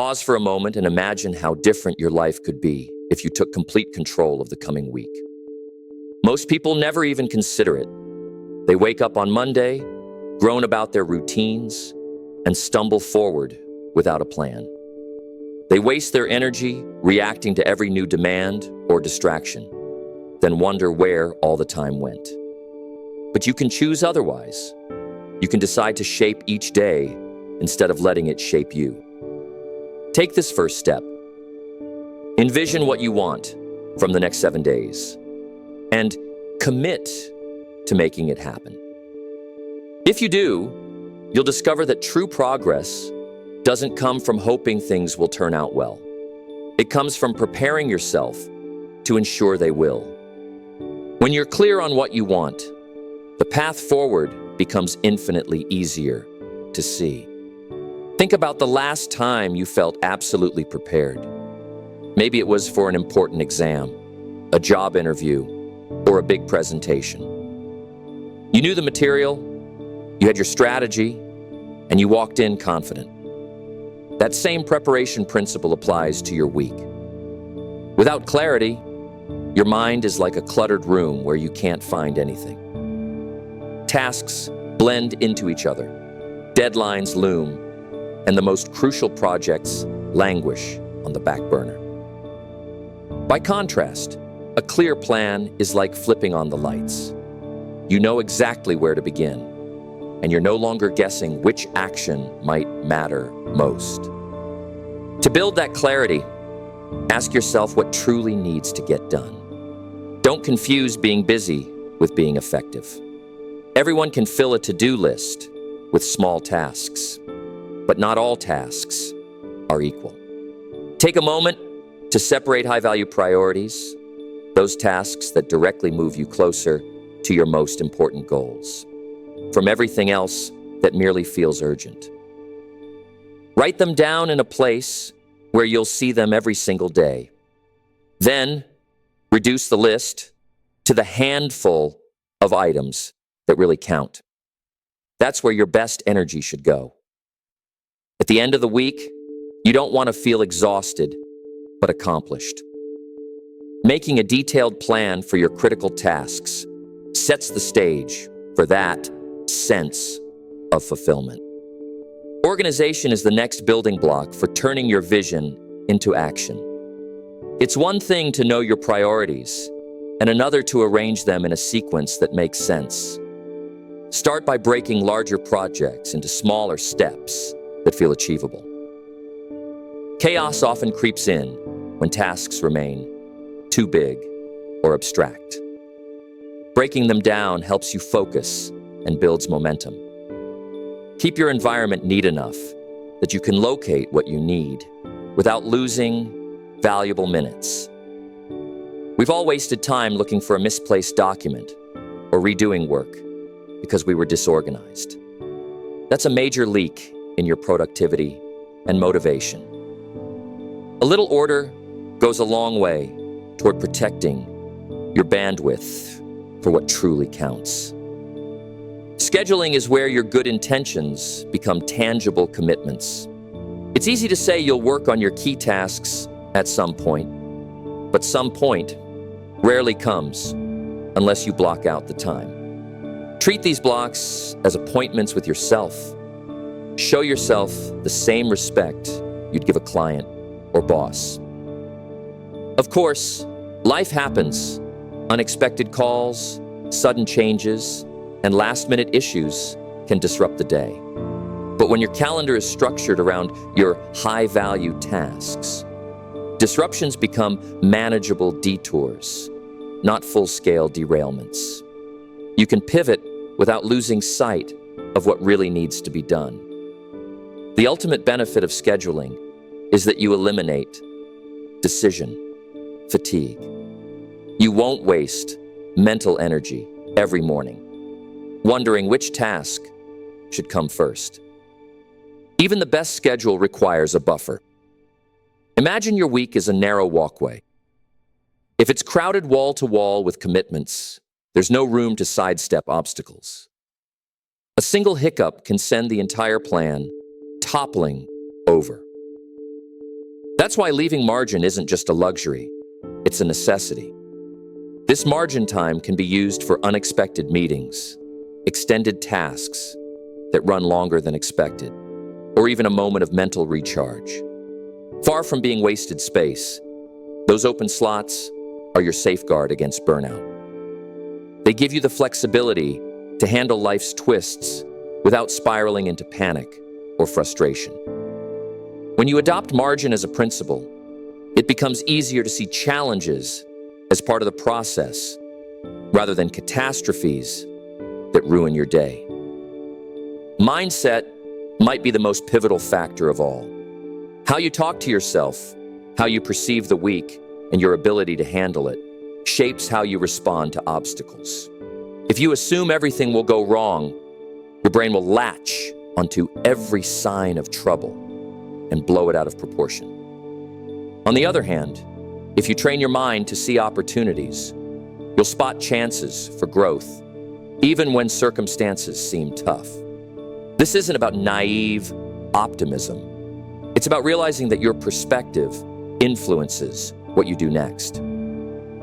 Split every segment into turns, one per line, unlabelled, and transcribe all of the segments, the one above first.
Pause for a moment and imagine how different your life could be if you took complete control of the coming week. Most people never even consider it. They wake up on Monday, groan about their routines, and stumble forward without a plan. They waste their energy reacting to every new demand or distraction, then wonder where all the time went. But you can choose otherwise. You can decide to shape each day instead of letting it shape you. Take this first step. Envision what you want from the next 7 days and commit to making it happen. If you do, you'll discover that true progress doesn't come from hoping things will turn out well. It comes from preparing yourself to ensure they will. When you're clear on what you want, the path forward becomes infinitely easier to see. Think about the last time you felt absolutely prepared. Maybe it was for an important exam, a job interview, or a big presentation. You knew the material, you had your strategy, and you walked in confident. That same preparation principle applies to your week. Without clarity, your mind is like a cluttered room where you can't find anything. Tasks blend into each other, deadlines loom, and the most crucial projects languish on the back burner. By contrast, a clear plan is like flipping on the lights. You know exactly where to begin, and you're no longer guessing which action might matter most. To build that clarity, ask yourself what truly needs to get done. Don't confuse being busy with being effective. Everyone can fill a to-do list with small tasks, but not all tasks are equal. Take a moment to separate high-value priorities, those tasks that directly move you closer to your most important goals, from everything else that merely feels urgent. Write them down in a place where you'll see them every single day. Then, reduce the list to the handful of items that really count. That's where your best energy should go. At the end of the week, you don't want to feel exhausted, but accomplished. Making a detailed plan for your critical tasks sets the stage for that sense of fulfillment. Organization is the next building block for turning your vision into action. It's one thing to know your priorities, and another to arrange them in a sequence that makes sense. Start by breaking larger projects into smaller steps that feel achievable. Chaos often creeps in when tasks remain too big or abstract. Breaking them down helps you focus and builds momentum. Keep your environment neat enough that you can locate what you need without losing valuable minutes. We've all wasted time looking for a misplaced document or redoing work because we were disorganized. That's a major leak in your productivity and motivation. A little order goes a long way toward protecting your bandwidth for what truly counts. Scheduling is where your good intentions become tangible commitments. It's easy to say you'll work on your key tasks at some point, but some point rarely comes unless you block out the time. Treat these blocks as appointments with yourself. Show yourself the same respect you'd give a client or boss. Of course, life happens. Unexpected calls, sudden changes, and last-minute issues can disrupt the day. But when your calendar is structured around your high-value tasks, disruptions become manageable detours, not full-scale derailments. You can pivot without losing sight of what really needs to be done. The ultimate benefit of scheduling is that you eliminate decision fatigue. You won't waste mental energy every morning, wondering which task should come first. Even the best schedule requires a buffer. Imagine your week is a narrow walkway. If it's crowded wall to wall with commitments, there's no room to sidestep obstacles. A single hiccup can send the entire plan toppling over. That's why leaving margin isn't just a luxury, it's a necessity. This margin time can be used for unexpected meetings, extended tasks that run longer than expected, or even a moment of mental recharge. Far from being wasted space, those open slots are your safeguard against burnout. They give you the flexibility to handle life's twists without spiraling into panic or frustration. When you adopt margin as a principle, it becomes easier to see challenges as part of the process rather than catastrophes that ruin your day. Mindset might be the most pivotal factor of all. How you talk to yourself, how you perceive the week, and your ability to handle it shapes how you respond to obstacles. If you assume everything will go wrong, your brain will latch onto every sign of trouble and blow it out of proportion. On the other hand, if you train your mind to see opportunities, you'll spot chances for growth, even when circumstances seem tough. This isn't about naive optimism. It's about realizing that your perspective influences what you do next.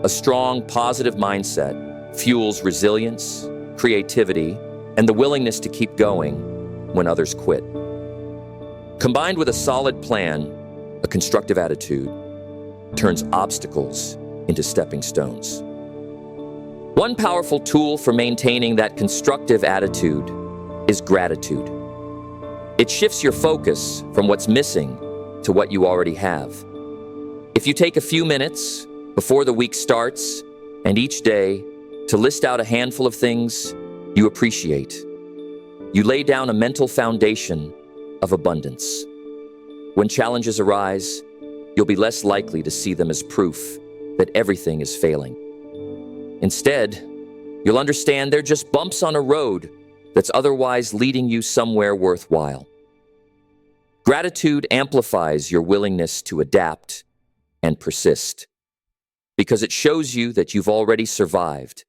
A strong, positive mindset fuels resilience, creativity, and the willingness to keep going when others quit. Combined with a solid plan, a constructive attitude turns obstacles into stepping stones. One powerful tool for maintaining that constructive attitude is gratitude. It shifts your focus from what's missing to what you already have. If you take a few minutes before the week starts and each day to list out a handful of things you appreciate, you lay down a mental foundation of abundance. When challenges arise, you'll be less likely to see them as proof that everything is failing. Instead, you'll understand they're just bumps on a road that's otherwise leading you somewhere worthwhile. Gratitude amplifies your willingness to adapt and persist because it shows you that you've already survived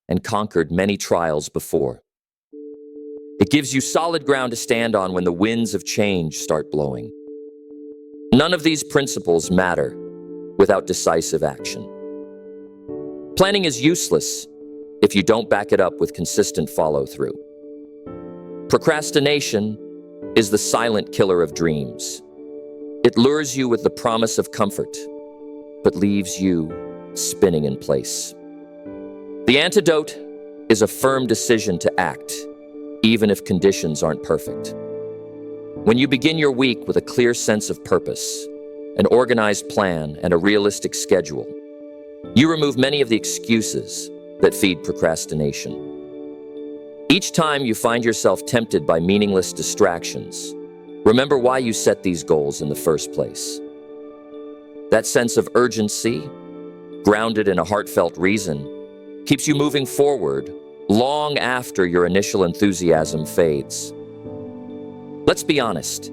and conquered many trials before. It gives you solid ground to stand on when the winds of change start blowing. None of these principles matter without decisive action. Planning is useless if you don't back it up with consistent follow-through. Procrastination is the silent killer of dreams. It lures you with the promise of comfort, but leaves you spinning in place. The antidote is a firm decision to act, even if conditions aren't perfect. When you begin your week with a clear sense of purpose, an organized plan, and a realistic schedule, you remove many of the excuses that feed procrastination. Each time you find yourself tempted by meaningless distractions, remember why you set these goals in the first place. That sense of urgency, grounded in a heartfelt reason, keeps you moving forward long after your initial enthusiasm fades. Let's be honest,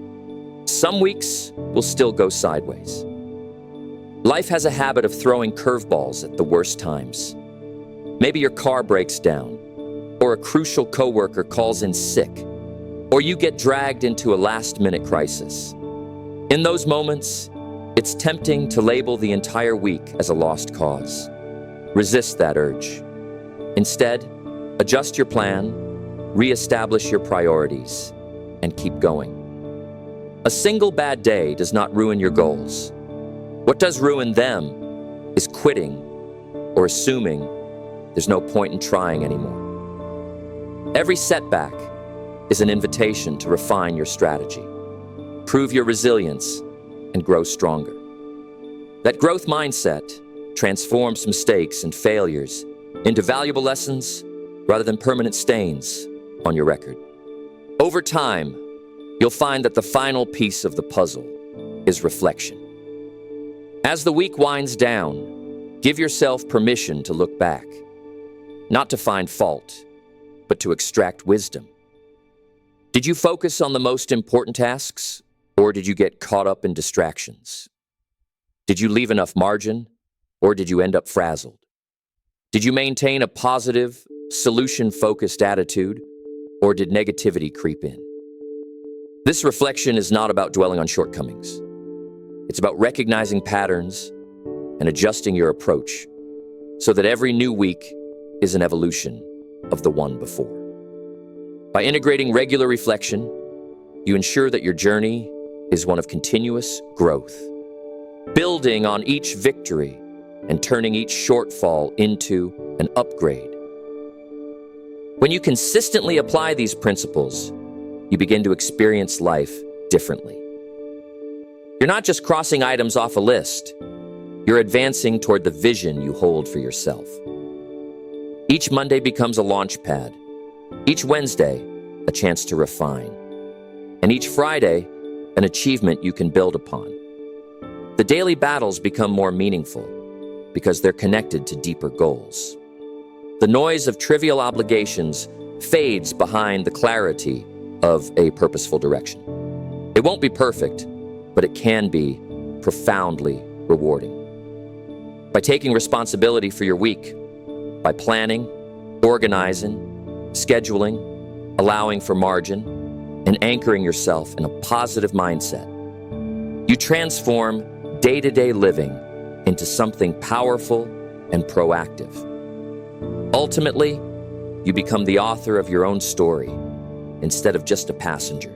some weeks will still go sideways. Life has a habit of throwing curveballs at the worst times. Maybe your car breaks down, or a crucial coworker calls in sick, or you get dragged into a last-minute crisis. In those moments, it's tempting to label the entire week as a lost cause. Resist that urge. Instead, adjust your plan, reestablish your priorities, and keep going. A single bad day does not ruin your goals. What does ruin them is quitting or assuming there's no point in trying anymore. Every setback is an invitation to refine your strategy, prove your resilience, and grow stronger. That growth mindset transforms mistakes and failures into valuable lessons rather than permanent stains on your record. Over time, you'll find that the final piece of the puzzle is reflection. As the week winds down, give yourself permission to look back, not to find fault, but to extract wisdom. Did you focus on the most important tasks, or did you get caught up in distractions? Did you leave enough margin, or did you end up frazzled? Did you maintain a positive, solution-focused attitude, or did negativity creep in? This reflection is not about dwelling on shortcomings. It's about recognizing patterns and adjusting your approach so that every new week is an evolution of the one before. By integrating regular reflection, you ensure that your journey is one of continuous growth, building on each victory and turning each shortfall into an upgrade. When you consistently apply these principles, you begin to experience life differently. You're not just crossing items off a list, you're advancing toward the vision you hold for yourself. Each Monday becomes a launch pad, each Wednesday a chance to refine, and each Friday an achievement you can build upon. The daily battles become more meaningful because they're connected to deeper goals. The noise of trivial obligations fades behind the clarity of a purposeful direction. It won't be perfect, but it can be profoundly rewarding. By taking responsibility for your week, by planning, organizing, scheduling, allowing for margin, and anchoring yourself in a positive mindset, you transform day-to-day living into something powerful and proactive. Ultimately, you become the author of your own story instead of just a passenger.